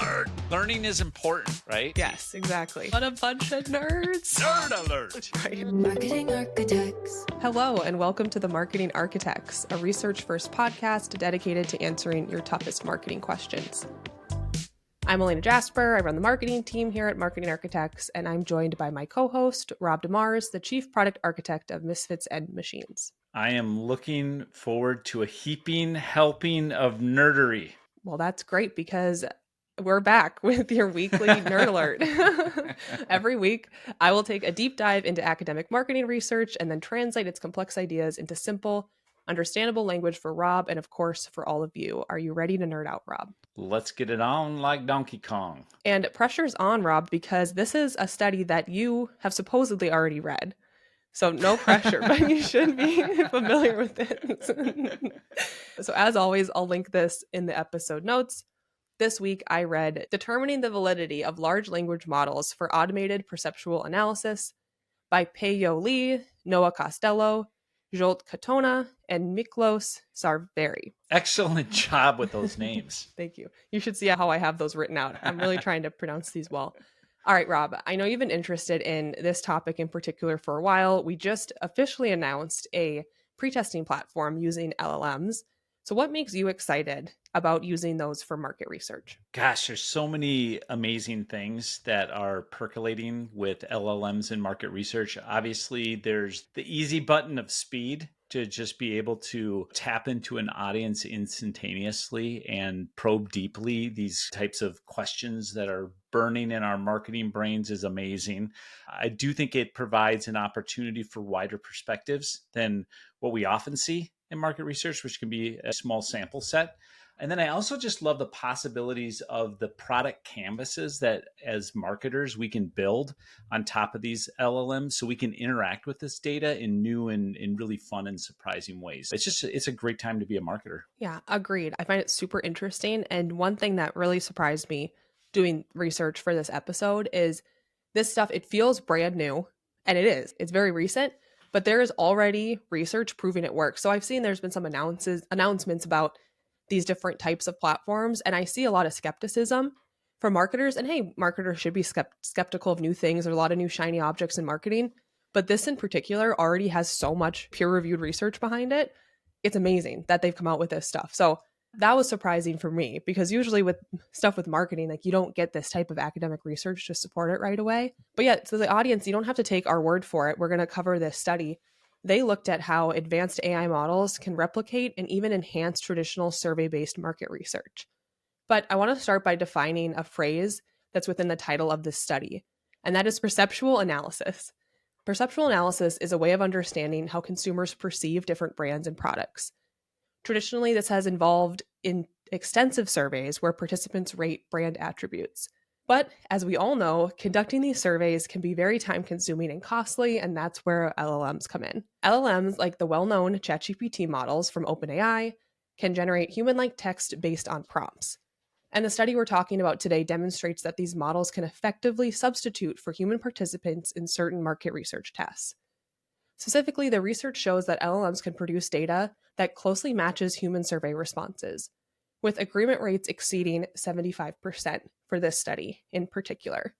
alert! Learning is important, right? Yes, exactly. What a bunch of nerds. Nerd alert! Right. Marketing Architects. Hello, and welcome to the Marketing Architects, a research-first podcast dedicated to answering your toughest marketing questions. I'm Elena Jasper. I run the marketing team here at Marketing Architects, and I'm joined by my co-host, Rob DeMars, the Chief Product Architect of Misfits and Machines. I am looking forward to a heaping helping of nerdery. Well, that's great because we're back with your weekly Nerd Alert. Every week, I will take a deep dive into academic marketing research and then translate its complex ideas into simple, understandable language for Rob and, of course, for all of you. Are you ready to nerd out, Rob? Let's get it on like Donkey Kong. And pressure's on, Rob, because this is a study that you have supposedly already read. So no pressure, but you should be familiar with it. So as always, I'll link this in the episode notes. This week, I read Determining the Validity of Large Language Models for Automated Perceptual Analysis by Pei-Yo Lee, Noah Costello, Zsolt Katona, and Miklos Sarveri. Excellent job with those names. Thank you. You should see how I have those written out. I'm really trying to pronounce these well. All right, Rob, I know you've been interested in this topic in particular for a while. We just officially announced a pre-testing platform using LLMs. So what makes you excited about using those for market research? Gosh, there's so many amazing things that are percolating with LLMs in market research. Obviously, there's the easy button of speed to just be able to tap into an audience instantaneously and probe deeply these types of questions that are burning in our marketing brains is amazing. I do think it provides an opportunity for wider perspectives than what we often see in market research, which can be a small sample set. And then I also just love the possibilities of the product canvases that as marketers we can build on top of these LLMs so we can interact with this data in new and in really fun and surprising ways. It's a great time to be a marketer. Yeah, agreed. I find it super interesting. And one thing that really surprised me doing research for this episode is this stuff, it feels brand new, and it is. It's very recent, but there is already research proving it works. So I've seen there's been some announcements about these different types of platforms. And I see a lot of skepticism from marketers. And hey, marketers should be skeptical of new things. There's a lot of new shiny objects in marketing. But this in particular already has so much peer-reviewed research behind it. It's amazing that they've come out with this stuff. So that was surprising for me because usually with stuff with marketing, like you don't get this type of academic research to support it right away. But yeah, so the audience, you don't have to take our word for it. We're going to cover this study. They looked at how advanced AI models can replicate and even enhance traditional survey-based market research. But I want to start by defining a phrase that's within the title of this study, and that is perceptual analysis. Perceptual analysis is a way of understanding how consumers perceive different brands and products. Traditionally, this has involved in extensive surveys where participants rate brand attributes. But as we all know, conducting these surveys can be very time-consuming and costly, and that's where LLMs come in. LLMs, like the well-known ChatGPT models from OpenAI, can generate human-like text based on prompts. And the study we're talking about today demonstrates that these models can effectively substitute for human participants in certain market research tests. Specifically, the research shows that LLMs can produce data that closely matches human survey responses, with agreement rates exceeding 75% for this study in particular.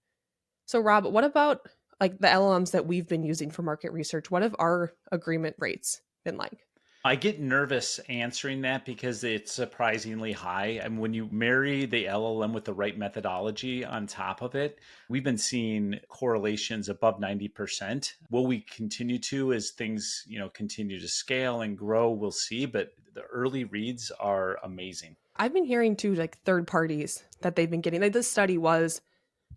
So Rob, what about like the LLMs that we've been using for market research? What have our agreement rates been like? I get nervous answering that because it's surprisingly high. And when you marry the LLM with the right methodology on top of it, we've been seeing correlations above 90%. Will we continue to as things, continue to scale and grow? We'll see. But the early reads are amazing. I've been hearing too, like third parties that they've been getting. Like this study was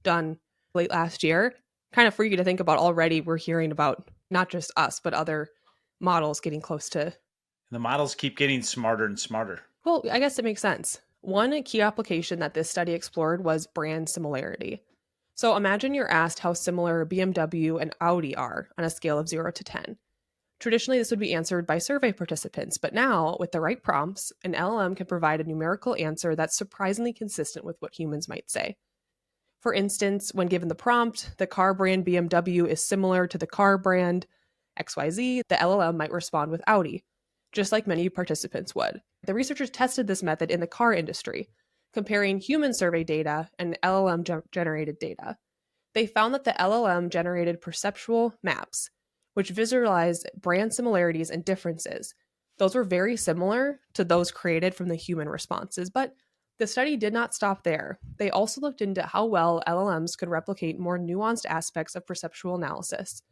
done late last year. Kind of freaky to think about already. We're hearing about not just us, but other models getting close to. The models keep getting smarter and smarter. Well, I guess it makes sense. One key application that this study explored was brand similarity. So imagine you're asked how similar BMW and Audi are on a scale of 0 to 10. Traditionally, this would be answered by survey participants, but now, with the right prompts, an LLM can provide a numerical answer that's surprisingly consistent with what humans might say. For instance, when given the prompt, the car brand BMW is similar to the car brand XYZ, the LLM might respond with Audi, just like many participants would. The researchers tested this method in the car industry, comparing human survey data and LLM generated data. They found that the LLM generated perceptual maps, which visualized brand similarities and differences. Those were very similar to those created from the human responses, but the study did not stop there. They also looked into how well LLMs could replicate more nuanced aspects of perceptual analysis,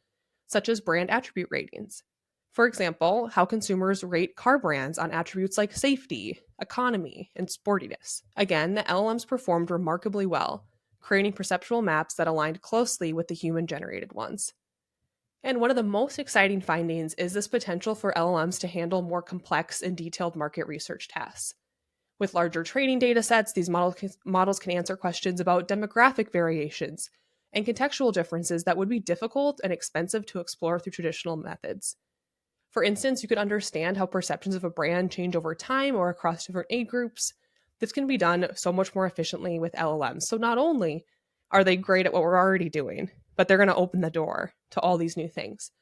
such as brand attribute ratings. For example, how consumers rate car brands on attributes like safety, economy, and sportiness. Again, the LLMs performed remarkably well, creating perceptual maps that aligned closely with the human-generated ones. And one of the most exciting findings is this potential for LLMs to handle more complex and detailed market research tasks. With larger training data sets, these models can answer questions about demographic variations and contextual differences that would be difficult and expensive to explore through traditional methods. For instance, you could understand how perceptions of a brand change over time or across different age groups. This can be done so much more efficiently with LLMs. So not only are they great at what we're already doing, but they're going to open the door to all these new things.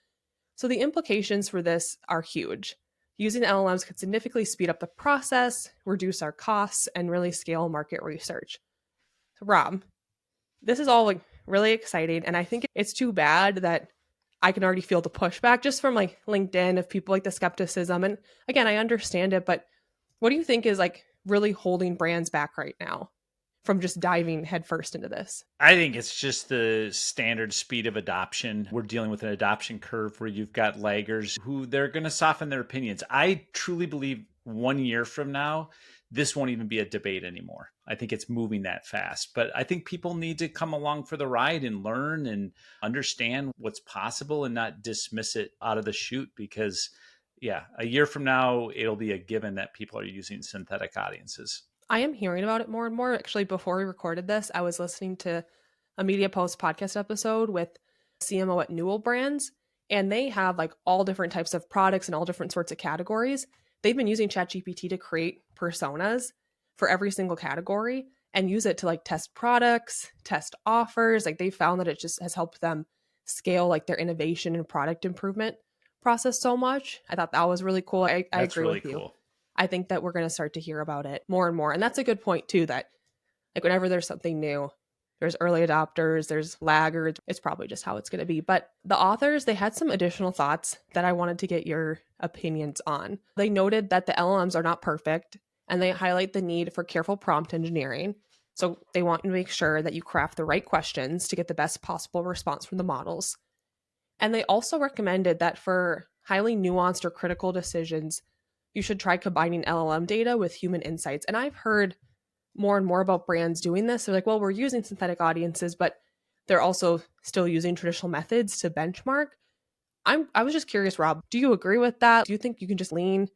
So the implications for this are huge. Using LLMs could significantly speed up the process, reduce our costs, and really scale market research. So Rob, this is all like really exciting, and I think it's too bad that I can already feel the pushback just from like LinkedIn of people like the skepticism. And again, I understand it, but what do you think is like really holding brands back right now from just diving headfirst into this? I think it's just the standard speed of adoption. We're dealing with an adoption curve where you've got laggers who they're going to soften their opinions. I truly believe 1 year from now, this won't even be a debate anymore. I think it's moving that fast. But I think people need to come along for the ride and learn and understand what's possible and not dismiss it out of the chute because, yeah, a year from now, it'll be a given that people are using synthetic audiences. I am hearing about it more and more. Actually, before we recorded this, I was listening to a Media Post podcast episode with CMO at Newell Brands, and they have like all different types of products and all different sorts of categories. They've been using ChatGPT to create personas for every single category and use it to like test products, test offers. Like they found that it just has helped them scale like their innovation and product improvement process so much. I thought that was really cool. I agree really with you. Cool. I think that we're going to start to hear about it more and more. And that's a good point too, that like whenever there's something new, there's early adopters, there's laggards. It's probably just how it's going to be. But the authors, they had some additional thoughts that I wanted to get your opinions on. They noted that the LLMs are not perfect, and they highlight the need for careful prompt engineering. So they want to make sure that you craft the right questions to get the best possible response from the models. And they also recommended that for highly nuanced or critical decisions, you should try combining LLM data with human insights. And I've heard more and more about brands doing this. They're like, well, we're using synthetic audiences, but they're also still using traditional methods to benchmark. I was just curious, Rob, do you agree with that? Do you think you can just lean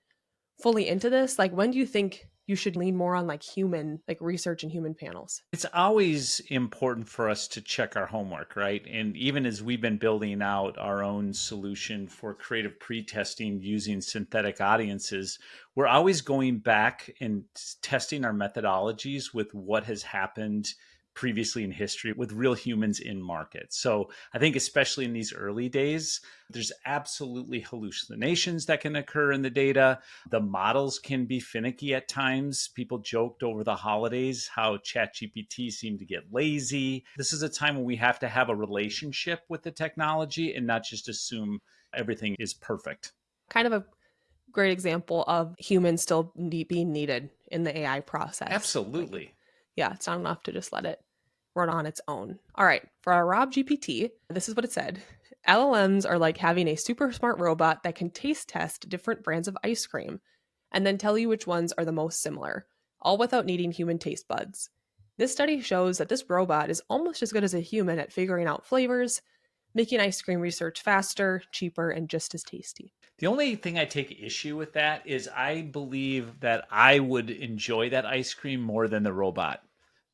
fully into this? Like, when do you think you should lean more on like human, like research and human panels? It's always important for us to check our homework, right? And even as we've been building out our own solution for creative pre-testing using synthetic audiences, we're always going back and testing our methodologies with what has happened previously in history with real humans in market. So I think especially in these early days, there's absolutely hallucinations that can occur in the data. The models can be finicky at times. People joked over the holidays how ChatGPT seemed to get lazy. This is a time when we have to have a relationship with the technology and not just assume everything is perfect. Kind of a great example of humans still being needed in the AI process. Absolutely. Like, yeah, it's not enough to just let it run on its own. All right, for our Rob GPT, this is what it said. LLMs are like having a super smart robot that can taste test different brands of ice cream and then tell you which ones are the most similar, all without needing human taste buds. This study shows that this robot is almost as good as a human at figuring out flavors, making ice cream research faster, cheaper, and just as tasty. The only thing I take issue with that is I believe that I would enjoy that ice cream more than the robot.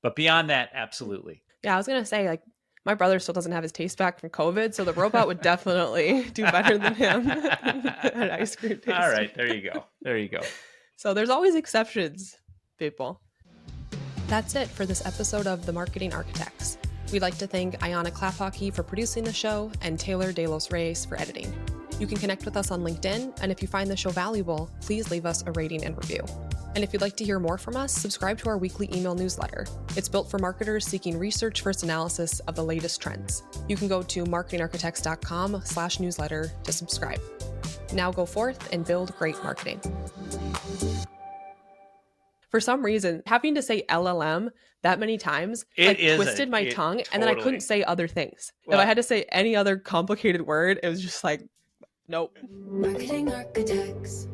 But beyond that, absolutely. Yeah, I was going to say, like, my brother still doesn't have his taste back from COVID, so the robot would definitely do better than him at ice cream tasting. All right, there you go. There you go. So there's always exceptions, people. That's it for this episode of The Marketing Architects. We'd like to thank Ayana Klaphaki for producing the show and Taylor De Los Reyes for editing. You can connect with us on LinkedIn, and if you find the show valuable, please leave us a rating and review. And if you'd like to hear more from us, subscribe to our weekly email newsletter. It's built for marketers seeking research-first analysis of the latest trends. You can go to marketingarchitects.com/newsletter to subscribe. Now go forth and build great marketing. For some reason, having to say LLM that many times twisted my tongue, and then I couldn't say other things. If I had to say any other complicated word, it was just like, nope. Marketing architects.